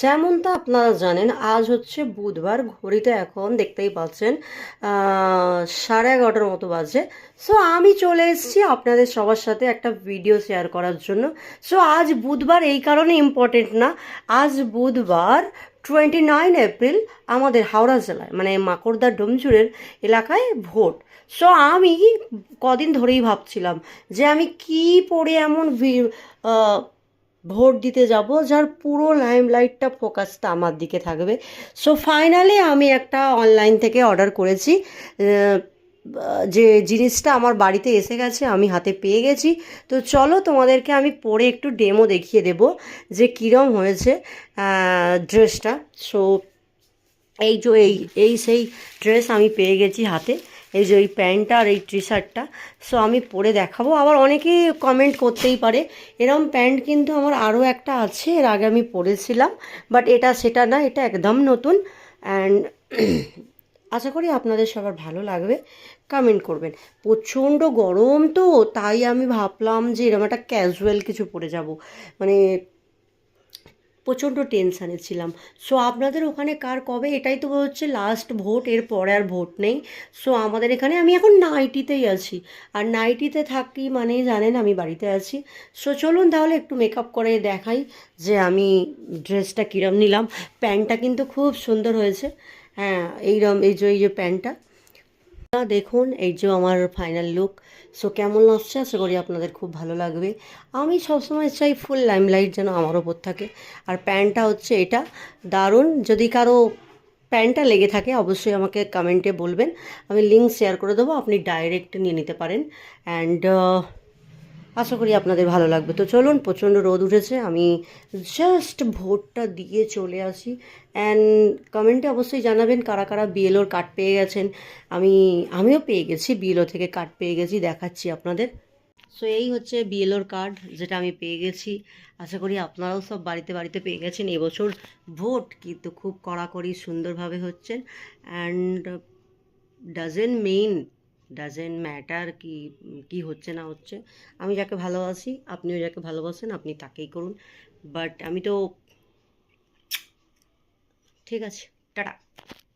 যেমনটা আপনারা জানেন আজ হচ্ছে বুধবার, ঘড়িতে এখন দেখতেই পাচ্ছেন 11:30 মতো বাজে। সো আমি চলে এসেছি আপনাদের সবার সাথে একটা ভিডিও শেয়ার করার জন্য। সো আজ বুধবার এই কারণে ইম্পর্টেন্ট না, আজ বুধবার 29 এপ্রিল আমাদের হাওড়া জেলায় মানে মাকড়দা ডোমজুড়ের এলাকায় ভোট। সো আমি কদিন ধরেই ভাবছিলাম যে আমি কি পড়ে এমন ভোট দিতে যাব যার পুরো লাইমলাইটটা ফোকাসটা আমার দিকে থাকবে। সো ফাইনালি আমি একটা অনলাইন থেকে অর্ডার করেছি, যে জিনিসটা আমার বাড়িতে এসে গেছে, আমি হাতে পেয়ে গেছি। তো চলো তোমাদেরকে আমি পরে একটু ডেমো দেখিয়ে দেব যে কীরম হয়েছে ড্রেসটা। সো এই যে এই সেই ড্রেস আমি পেয়ে গেছি হাতে, এই যে এই প্যান্টটা আর এই টি শার্টটা। সো আমি পরে দেখাবো। আবার অনেকেই কমেন্ট করতেই পারে এরম প্যান্ট কিন্তু আমার আরও একটা আছে, এর আগে আমি পরেছিলাম, বাট এটা সেটা না, এটা একদম নতুন। অ্যান্ড আশা করি আপনাদের সবার ভালো লাগবে, কমেন্ট করবেন। প্রচণ্ড গরম তো, তাই আমি ভাবলাম যে এরকম একটা ক্যাজুয়াল কিছু পরে যাব, মানে প্রচণ্ড টেনশানে ছিলাম। সো আপনাদের ওখানে কার কবে, এটাই তো হচ্ছে লাস্ট ভোট, এর পরে আর ভোট নেই। সো আমাদের এখানে আমি এখন নাইটিতেই আছি, আর নাইটিতে থাকি মানেই জানেন আমি বাড়িতে আছি। সো চলুন তাহলে একটু মেকআপ করে দেখাই যে আমি ড্রেসটা কীরম নিলাম। প্যান্টটা কিন্তু খুব সুন্দর হয়েছে। হ্যাঁ, এই যে প্যান্টটা দেখুন, এই যে আমার ফাইনাল লুক। সো কেমন লাগছে, আশা করি আপনাদের খুব ভালো লাগবে। আমি সবসময় চাই ফুল লাইমলাইট যেন আমার ওপর থাকে। আর প্যান্টটা হচ্ছে এটা, দারুণ। যদি কারো প্যান্টটা লেগে থাকে অবশ্যই আমাকে কমেন্টে বলবেন, আমি লিঙ্ক শেয়ার করে দেবো, আপনি ডাইরেক্ট নিয়ে নিতে পারেন। অ্যান্ড আশা করি আপনাদের ভালো লাগবে। তো চলুন, প্রচণ্ড রোদ উঠেছে, আমি জাস্ট ভোটটা দিয়ে চলে আসি। অ্যান্ড কমেন্টে অবশ্যই জানাবেন কারা কারা বিএলওর কার্ড পেয়ে গেছেন। আমিও পেয়ে গেছি, বিএলও থেকে কার্ড পেয়ে গেছি, দেখাচ্ছি আপনাদের। সো এই হচ্ছে বিএলওর কার্ড যেটা আমি পেয়ে গেছি। আশা করি আপনারাও সব বাড়িতে বাড়িতে পেয়ে গেছেন। এবছর ভোট কিন্তু খুব কড়াকড়ি সুন্দরভাবে হচ্ছেন। And doesn't main doesn't matter কি কি হচ্ছে না হচ্ছে, আমি যাকে ভালোবাসি, আপনিও যাকে ভালোবাসেন আপনি তাকেই করুন। বাট আমি তো ঠিক আছে, টাটা।